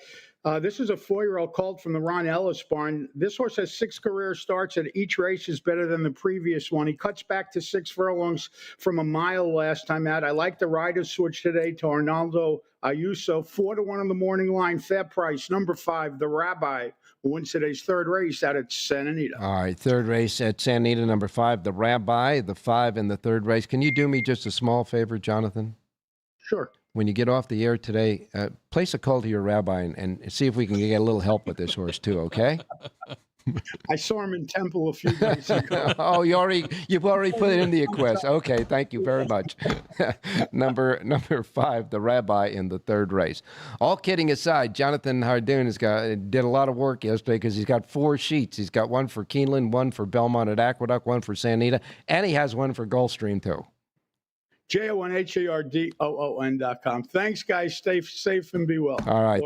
This is a 4-year-old colt from the Ron Ellis barn. This horse has 6 career starts, and each race is better than the previous one. He cuts back to 6 furlongs from a mile last time out. I like the rider switch today to Arnaldo Ayuso. 4-1 on the morning line, fair price. Number 5, the Rabbi, who wins today's 3rd race out at Santa Anita. All right, 3rd race at Santa Anita, number 5, the Rabbi, the 5 in the 3rd race. Can you do me just a small favor, Jonathan? Sure. When you get off the air today, place a call to your rabbi and see if we can get a little help with this horse too, okay? I saw him in Temple a few days ago. Oh, you've already put it in the request. Okay, thank you very much. Number 5, the Rabbi in the 3rd race. All kidding aside, Jonathan Hardoon did a lot of work yesterday because he's got 4 sheets. He's got one for Keeneland, one for Belmont at Aqueduct, one for Santa Anita, and he has one for Gulfstream too. JONHARDOON.com. Thanks, guys. Stay safe and be well. All right.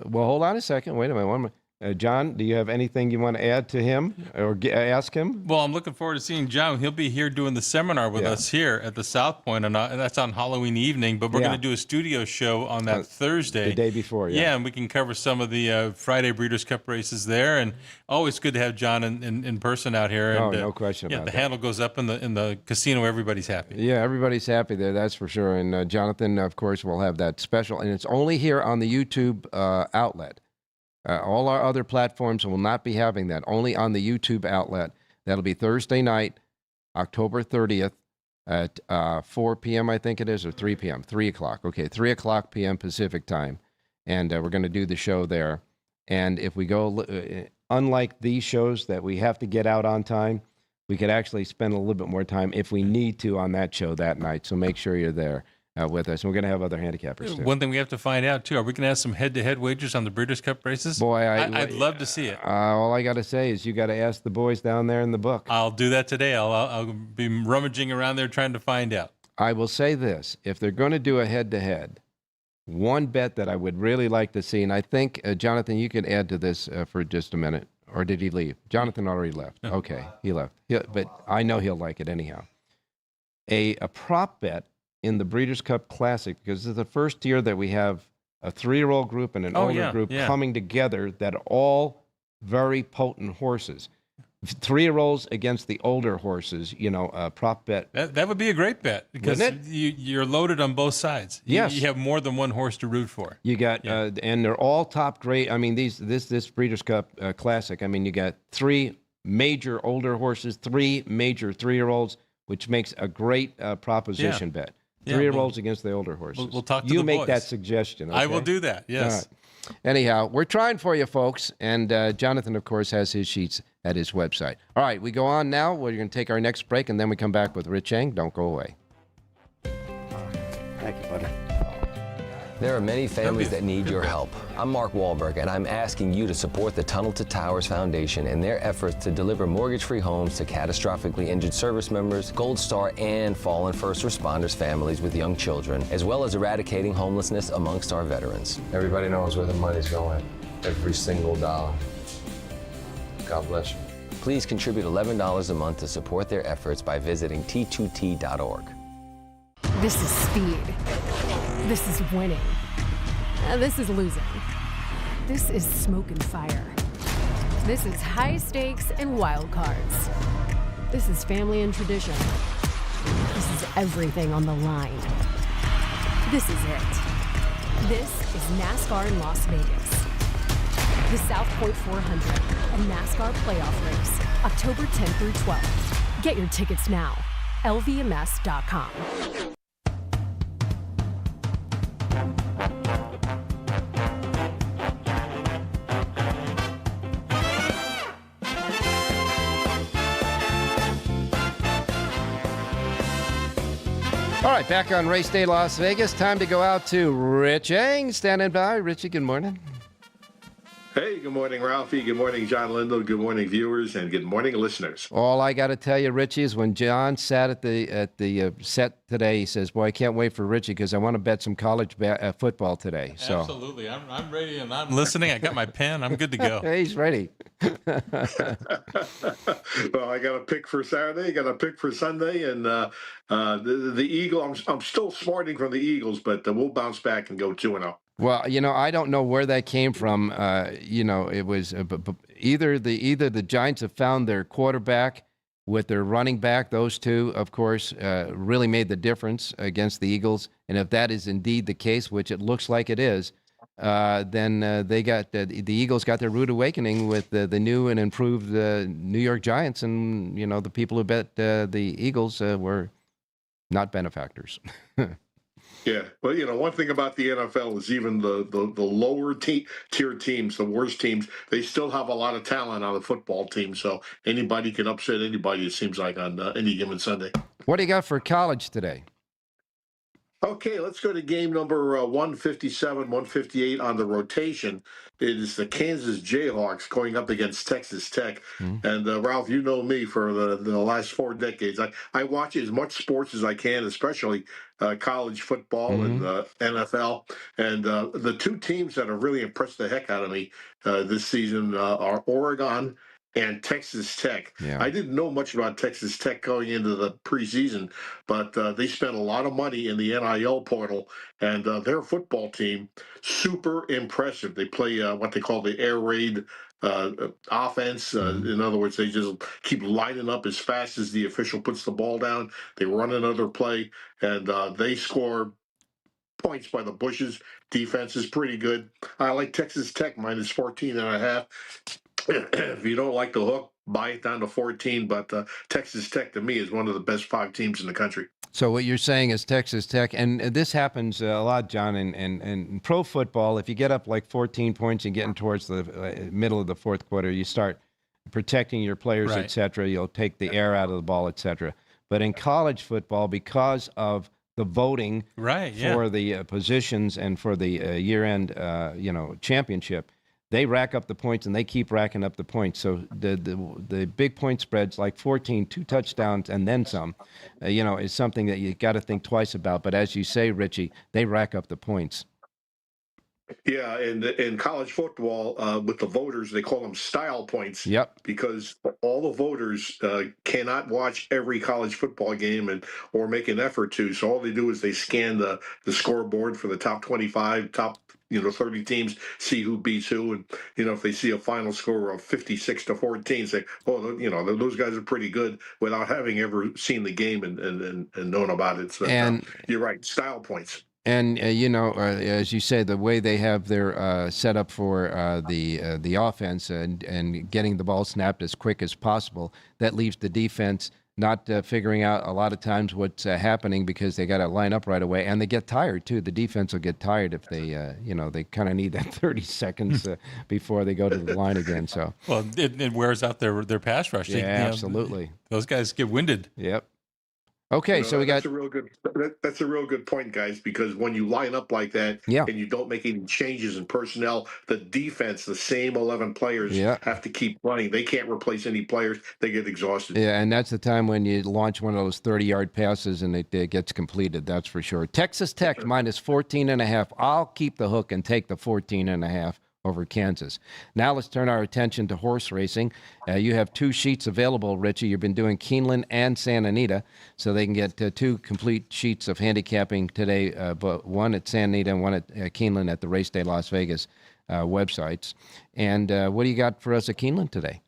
Well, hold on a second. Wait a minute. 1 minute. John, do you have anything you want to add to him or ask him? Well, I'm looking forward to seeing John. He'll be here doing the seminar with us here at the South Point, and that's on Halloween evening. But we're going to do a studio show on that Thursday. The day before, yeah. And we can cover some of the Friday Breeders' Cup races there. And always good to have John in person out here. Oh, and, no question about that. that. The handle goes up in the casino. Everybody's happy. Yeah, everybody's happy there, that's for sure. And Jonathan, of course, will have that special. And it's only here on the YouTube outlet. All our other platforms will not be having that, only on the YouTube outlet. That'll be Thursday night, October 30th at 4 p.m., I think it is, or 3 p.m., 3 o'clock. Okay, 3 o'clock p.m. Pacific time. And we're going to do the show there. And if we go, unlike these shows that we have to get out on time, we could actually spend a little bit more time if we need to on that show that night. So make sure you're there. With us. And we're going to have other handicappers, too. One thing we have to find out, too, are we going to have some head-to-head wagers on the Breeders' Cup races? Boy, I'd love to see it. All I got to say is you got to ask the boys down there in the book. I'll do that today. I'll be rummaging around there trying to find out. I will say this. If they're going to do a head-to-head, one bet that I would really like to see, and I think, Jonathan, you could add to this for just a minute. Or did he leave? Jonathan already left. No. Okay, he left. But I know he'll like it anyhow. A prop bet in the Breeders' Cup Classic, because this is the first year that we have a 3-year-old group and an older group coming together that are all very potent horses. 3-year-olds against the older horses, prop bet. That would be a great bet because you're loaded on both sides. Yes. You have more than one horse to root for. You got, and they're all top grade. I mean, this Breeders' Cup Classic, I mean, you got 3 major older horses, 3 major 3-year-olds, which makes a great proposition bet. 3-year-olds against the older horses. We'll talk to the You make boys. that suggestion. Okay? I will do that, yes. Right. Anyhow, we're trying for you, folks. And Jonathan, of course, has his sheets at his website. All right, we go on now. We're going to take our next break, and then we come back with Rich Eng. Don't go away. Thank you, buddy. There are many families that need your help. I'm Mark Wahlberg, and I'm asking you to support the Tunnel to Towers Foundation in their efforts to deliver mortgage-free homes to catastrophically injured service members, Gold Star, and fallen first responders families with young children, as well as eradicating homelessness amongst our veterans. Everybody knows where the money's going, every single dollar. God bless you. Please contribute $11 a month to support their efforts by visiting t2t.org. This is speed. This is winning. This is losing. This is smoke and fire. This is high stakes and wild cards. This is family and tradition. This is everything on the line. This is it. This is NASCAR in Las Vegas. the South Point 400, a NASCAR playoff race, October 10th through 12th. Get your tickets now. LVMS.com. All right, back on Race Day Las Vegas. Time to go out to Rich Eng, standing by. Richie, good morning. Hey, good morning, Ralphie. Good morning, John Lindell. Good morning, viewers, and good morning, listeners. All I got to tell you, Richie, is when John sat at the set today, he says, "Boy, I can't wait for Richie because I want to bet some college football today." So Absolutely. I'm ready and I'm listening. I got my pen. I'm good to go. He's ready. Well, I got a pick for Saturday, got a pick for Sunday, and the Eagle. I'm still smarting from the Eagles, but we'll bounce back and go 2-0. Well, I don't know where that came from. It was either the Giants have found their quarterback with their running back. Those two, of course, really made the difference against the Eagles. And if that is indeed the case, which it looks like it is, then they got the Eagles got their rude awakening with the new and improved New York Giants. And, the people who bet the Eagles were not benefactors. Yeah, well, one thing about the NFL is even the lower tier teams, the worst teams, they still have a lot of talent on the football team. So anybody can upset anybody, it seems like, on any given Sunday. What do you got for college today? Okay, let's go to game number 157, 158 on the rotation. It is the Kansas Jayhawks going up against Texas Tech. And Ralph, you know me for the last 4 decades. I watch as much sports as I can, especially college football and NFL. And the two teams that have really impressed the heck out of me this season are Oregon and Texas Tech. Yeah. I didn't know much about Texas Tech going into the preseason, but they spent a lot of money in the NIL portal, and their football team, super impressive. They play what they call the air raid offense. In other words, they just keep lining up as fast as the official puts the ball down. They run another play, and they score points by the bushes. Defense is pretty good. I like Texas Tech minus 14.5. If you don't like the hook, buy it down to 14. But Texas Tech, to me, is one of the best 5 teams in the country. So what you're saying is Texas Tech, and this happens a lot, John, in pro football. If you get up like 14 points and getting towards the middle of the fourth quarter, you start protecting your players, Right. et cetera. You'll take the air out of the ball, et cetera. But in college football, because of the voting for the positions and for the year-end, championship, they rack up the points, and they keep racking up the points. So the big point spreads, like 14, 2 touchdowns, and then some, is something that you got to think twice about. But as you say, Richie, they rack up the points. Yeah, and in college football, with the voters, they call them style points. Yep. Because all the voters cannot watch every college football game or make an effort to. So all they do is they scan the scoreboard for the top 25, top 30 teams, see who beats who, and if they see a final score of 56-14, say, oh, those guys are pretty good, without having ever seen the game and known about it. So you're right, style points. And as you say, the way they have their set up for the offense and getting the ball snapped as quick as possible, that leaves the defense not figuring out a lot of times what's happening, because they got to line up right away, and they get tired too. The defense will get tired if they, they kind of need that 30 seconds before they go to the line again. So it wears out their pass rush. Yeah, absolutely. Those guys get winded. Yep. Okay, so we got. That's a real good point, guys. Because when you line up like that, and you don't make any changes in personnel, the defense, the same 11 players, have to keep running. They can't replace any players. They get exhausted. Yeah, and that's the time when you launch one of those 30-yard passes and it gets completed. That's for sure. Texas Tech minus 14.5. I'll keep the hook and take the 14.5 over Kansas. Now let's turn our attention to horse racing. You have 2 sheets available, Richie. You've been doing Keeneland and Santa Anita, so they can get 2 complete sheets of handicapping today, but one at Santa Anita and one at Keeneland at the Race Day Las Vegas websites. And what do you got for us at Keeneland today?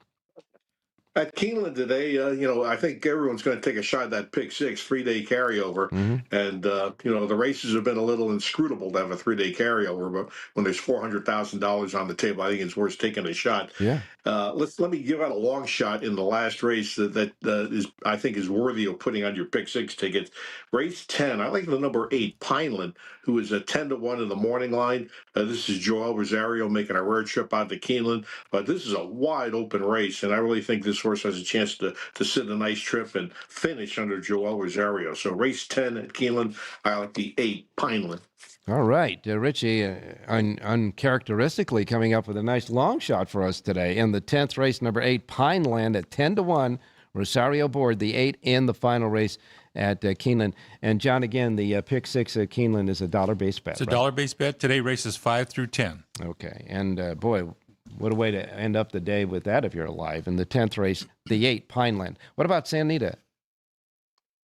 At Keeneland today, I think everyone's going to take a shot at that pick six 3-day carryover. And, the races have been a little inscrutable to have a 3-day carryover, but when there's $400,000 on the table, I think it's worth taking a shot. Yeah. Let me give out a long shot in the last race that is, I think, is worthy of putting on your pick six tickets. Race 10, I like the number 8, Pineland, who is a 10-1 in the morning line. This is Joel Rosario making a road trip out to Keeneland. But this is a wide open race, and I really think this horse has a chance to sit a nice trip and finish under Joel Rosario. So race 10 at Keeneland, I like the 8, Pineland. All right, Richie, uncharacteristically coming up with a nice long shot for us today. In the 10th race, number 8, Pineland at 10-1. Rosario board, the 8 in the final race at Keeneland. And, John, again, the pick six at Keeneland is a dollar-based bet. It's a dollar-based bet. Today, races 5 through 10. Okay, and, boy, what a way to end up the day with that if you're alive. In the 10th race, the 8, Pineland. What about San Anita?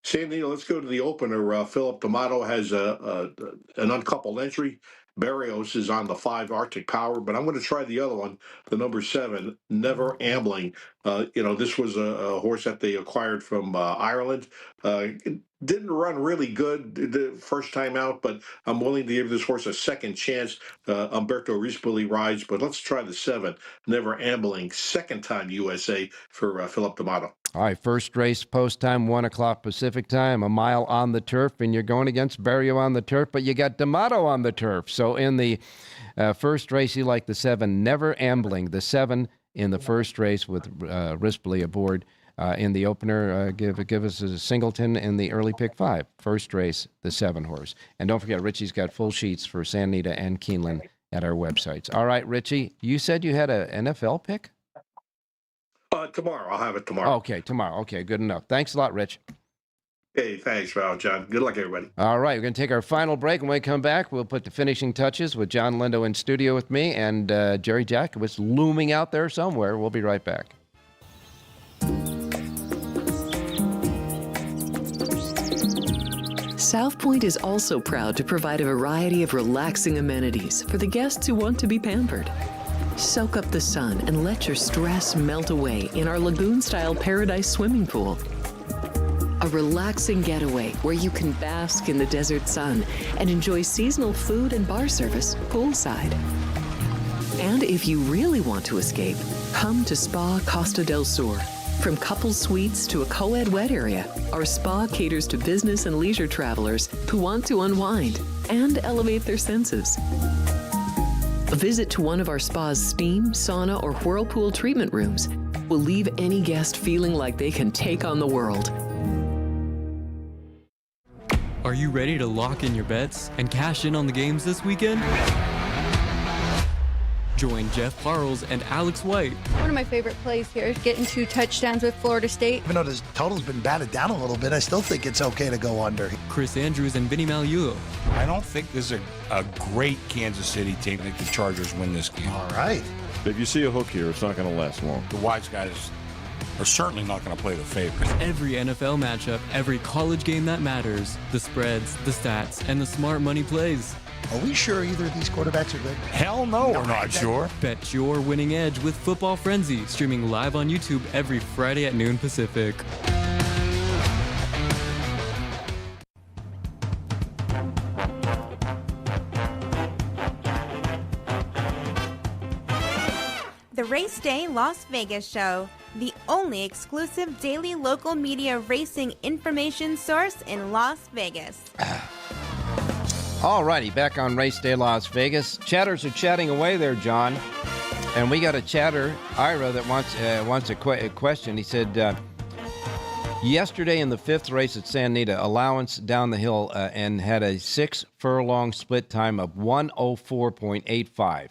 San Diego, let's go to the opener. Philip D'Amato has an uncoupled entry. Barrios is on the 5, Arctic Power, but I'm going to try the other one, the number 7, Never Ambling. This was a horse that they acquired from Ireland. It didn't run really good the first time out, but I'm willing to give this horse a second chance. Umberto Rispoli rides, but let's try the 7, Never Ambling, second time USA for Philip D'Amato. All right, first race, post time, 1 o'clock Pacific time, a mile on the turf, and you're going against Barrio on the turf, but you got D'Amato on the turf. So in the first race, you like the 7, Never Ambling, the 7 in the first race with Rispoli aboard. In the opener, give us a Singleton in the early pick 5. First race, the 7 horse. And don't forget, Richie's got full sheets for San Anita and Keeneland at our websites. All right, Richie, you said you had an NFL pick? Tomorrow. I'll have it tomorrow. Okay, tomorrow. Okay, good enough. Thanks a lot, Rich. Hey, thanks, Val, John. Good luck, everybody. All right, we're going to take our final break. When we come back, we'll put the finishing touches with John Lindo in studio with me and Jerry Jackowitz looming out there somewhere. We'll be right back. South Point is also proud to provide a variety of relaxing amenities for the guests who want to be pampered. Soak up the sun and let your stress melt away in our lagoon-style Paradise swimming pool. A relaxing getaway where you can bask in the desert sun and enjoy seasonal food and bar service poolside. And if you really want to escape, come to Spa Costa del Sur. From couple suites to a co-ed wet area, our spa caters to business and leisure travelers who want to unwind and elevate their senses. A visit to one of our spa's steam, sauna, or whirlpool treatment rooms will leave any guest feeling like they can take on the world. Are you ready to lock in your bets and cash in on the games this weekend? Join Jeff Parles and Alex White. One of my favorite plays here is getting 2 touchdowns with Florida State. Even though the total's been batted down a little bit, I still think it's okay to go under. Chris Andrews and Vinny Magliulo. I don't think this is a great Kansas City team. I think the Chargers win this game. All right. If you see a hook here, it's not going to last long. The wise guys are certainly not going to play the favorites. Every NFL matchup, every college game that matters, the spreads, the stats, and the smart money plays. Are we sure either of these quarterbacks are good? Hell no, we're not sure. Bet your winning edge with Football Frenzy, streaming live on YouTube every Friday at noon Pacific. The Race Day Las Vegas Show, the only exclusive daily local media racing information source in Las Vegas. All righty, back on Race Day Las Vegas. Chatters are chatting away there, John. And we got a chatter, Ira, that wants a question. He said, yesterday in the 5th race at San Anita, Allowance down the hill and had a 6-furlong split time of 1:04.85.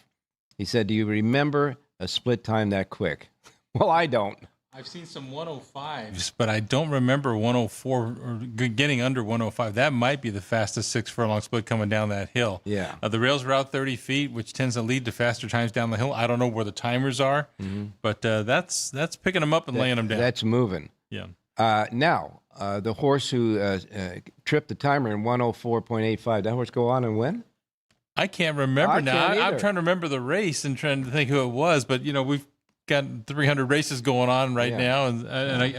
He said, do you remember a split time that quick? Well, I don't. I've seen some 105s, but I don't remember 104 or getting under 105. That might be the fastest 6-furlong split coming down that hill. Yeah. The rails are out 30 feet, which tends to lead to faster times down the hill. I don't know where the timers are, but that's picking them up and laying them down. That's moving. Yeah. Now, the horse who tripped the timer in 1:04.85, that horse go on and win? I can't remember now. I'm trying to remember the race and trying to think who it was, but we've got 300 races going on right now,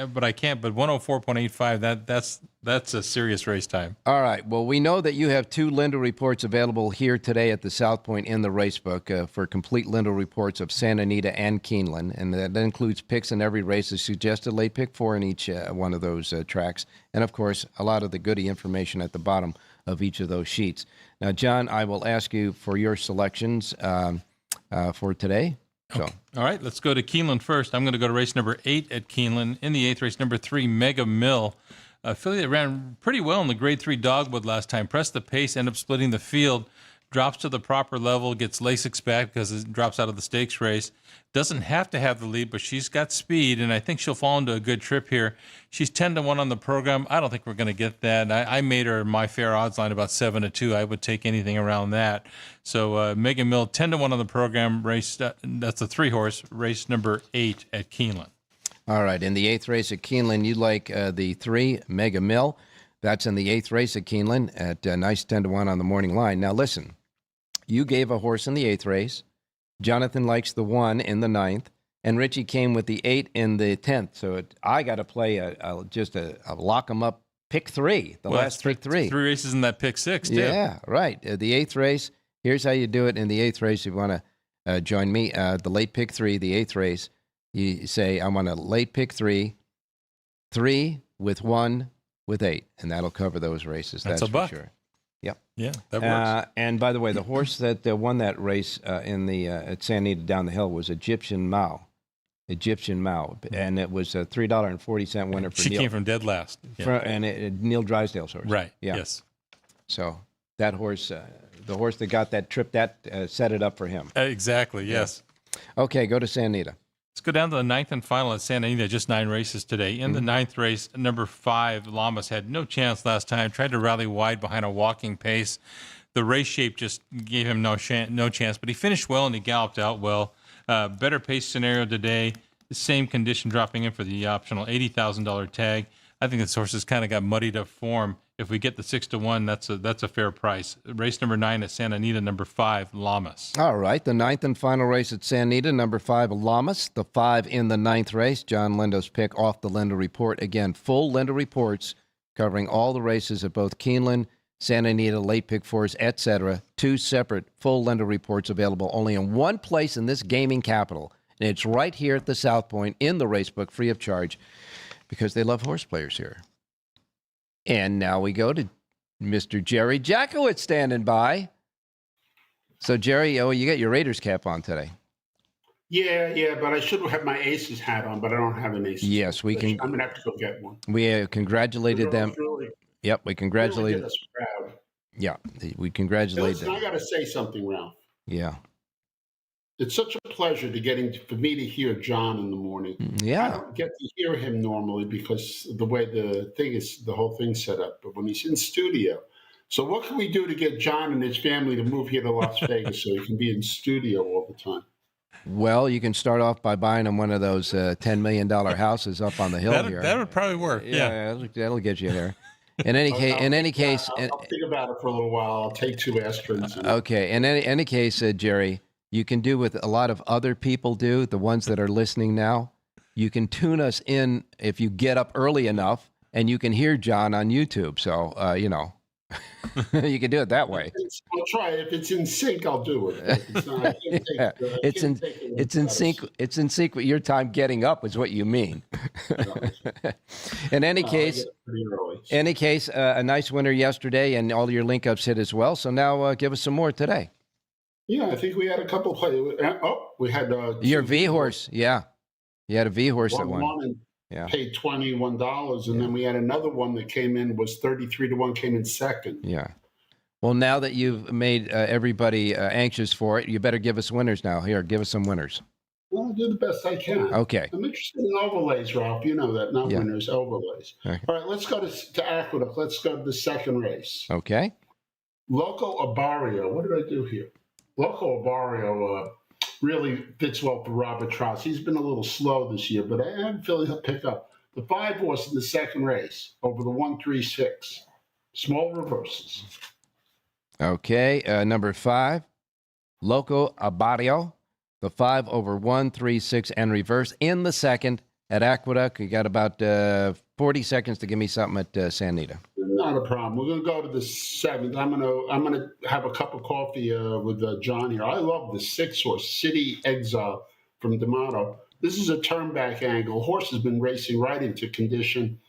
but I can't. But 104.85, that's a serious race time. All right. Well, we know that you have 2 Lindell reports available here today at the South Point in the racebook for complete Lindell reports of Santa Anita and Keeneland, and that includes picks in every race, a suggested late pick 4 in each one of those tracks, and of course a lot of the goody information at the bottom of each of those sheets. Now, John, I will ask you for your selections for today. So. All right, let's go to Keeneland first. I'm going to go to race number 8 at Keeneland. In the 8th race, number 3, Mega Mill. A filly that ran pretty well in the Grade 3 Dogwood last time. Pressed the pace, ended up splitting the field. Drops to the proper level, gets Lasix back because it drops out of the stakes race. Doesn't have to have the lead, but she's got speed, and I think she'll fall into a good trip here. She's 10-1 on the program. I don't think we're going to get that. I made her my fair odds line about 7-2. I would take anything around that. So Mega Mill, 10-1 on the program. Race that's a 3-horse, race number 8 at Keeneland. All right, in the 8th race at Keeneland, you like the 3, Mega Mill. That's in the 8th race at Keeneland at nice 10-1 on the morning line. Now, listen, you gave a horse in the 8th race. Jonathan likes the 1 in the 9th. And Richie came with the 8 in the 10th. So I got to play just a lock 'em up pick 3, the last pick 3. 3 races in that pick 6, too. Yeah, right. The 8th race, here's how you do it in the 8th race. If you want to join me, the late pick 3, the 8th race, you say, I want a late pick 3, 3 with 1 with 8. And that'll cover those races. That's for a buck. sure. Yep. Yeah, that works. And by the way, the horse that won that race in the at Santa Anita down the hill was Egyptian Mao, and it was a $3.40 winner for she Neil. Came from dead last. Yeah. Neil Drysdale's horse. Right. Yeah. Yes. So that horse, the horse that got that trip, that set it up for him. Exactly. Yes. Yeah. Okay, go to Santa Anita. Let's go down to the 9th and final at Santa Anita, just 9 races today. In the 9th race, number 5, Llamas, had no chance last time, tried to rally wide behind a walking pace. The race shape just gave him no chance, but he finished well and he galloped out well. Better pace scenario today, the same condition dropping in for the optional $80,000 tag. I think this horse has kind of got muddied up form. If we get the 6-1, that's a fair price. Race number 9 at Santa Anita, number 5, Llamas. All right, the 9th and final race at Santa Anita, number 5, Llamas. The 5 in the 9th race, John Lindo's pick off the Lindo Report. Again, full Lindo reports covering all the races at both Keeneland, Santa Anita, late pick 4s, etc. 2 separate full Lindo reports available only in one place in this gaming capital. And it's right here at the South Point in the racebook, free of charge, because they love horse players here. And now we go to Mr. Jerry Jackowitz standing by. So, Jerry, you got your Raiders cap on today. Yeah, but I should have my Aces hat on, but I don't have an Aces. Yes, we can. I'm going to have to go get one. We congratulated them. Yep, we congratulated. Really did us proud. Yeah, we congratulated them. I got to say something, Ralph. Yeah. It's such a pleasure for me to hear John in the morning. Yeah. I don't get to hear him normally because of the way the whole thing's set up. But when he's in studio, so what can we do to get John and his family to move here to Las Vegas so he can be in studio all the time? Well, you can start off by buying him one of those $10 million houses up on the hill here. That would probably work. Yeah, that'll get you there. In any case, I'll think about it for a little while. I'll take 2 aspirins. Okay. In any case, Jerry, you can do what a lot of other people do, the ones that are listening now. You can tune us in if you get up early enough, and you can hear John on YouTube. So, you can do it that way. I'll try. If it's in sync, I'll do it. If it's not, it's in sync. It's in sync with your time getting up, is what you mean. In any case, a nice winner yesterday, and all your link ups hit as well. So now, give us some more today. Yeah, I think we had a couple plays. We had your V horse. Yeah, you had a V horse that won. Yeah, paid $21, and then we had another one that came in, was 33-1, came in second. Yeah. Well, now that you've made everybody anxious for it, you better give us winners now. Here, give us some winners. Well, I'll do the best I can. Okay. I'm interested in overlays, Ralph. You know that, not winners, overlays. Okay. All right, let's go to Aqueduct. Let's go to the second race. Okay. Loco Abario. What did I do here? Loco Abario really fits well for Robert Tross. He's been a little slow this year, but I have a feeling he'll pick up. The 5 horse in the second race over the 1-3-6. Small reverses. Okay, number 5, Loco Abario. The 5 over 1, 3, 6, and reverse in the second at Aqueduct. You got about 40 seconds to give me something at San Nita. Not a problem. We're gonna go to the 7th. I'm gonna have a cup of coffee with John here. I love the 6 horse, City Exile from D'Amato. This is a turn back angle. Horse has been racing right into condition.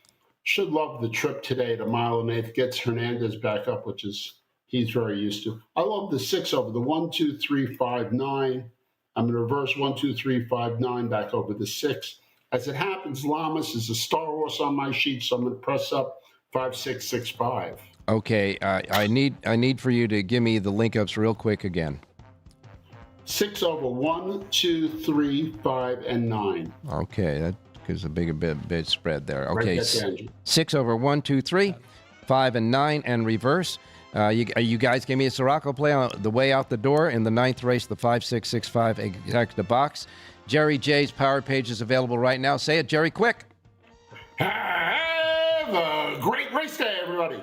Should love the trip today. The 1.8 gets Hernandez back up, which is he's very used to. I love the 6 over the 1, 2, 3, 5, 9. I'm gonna reverse 1, 2, 3, 5, 9 back over the 6. As it happens, Lamas is a star horse on my sheet, so I'm gonna press up 5, 6, 6, 5. Okay, I need for you to give me the link ups real quick again. 6 over 1, 2, 3, 5, and 9. Okay, that gives a big spread there. Okay, Right, 6 over 1, 2, 3, 5, and 9, and reverse. You guys gave me a Siraco play on the way out the door in the 9th race, the 5, 6, 6, 5 exact the box. Jerry J's Power Page is available right now. Say it, Jerry, quick. Have a great race day, everybody.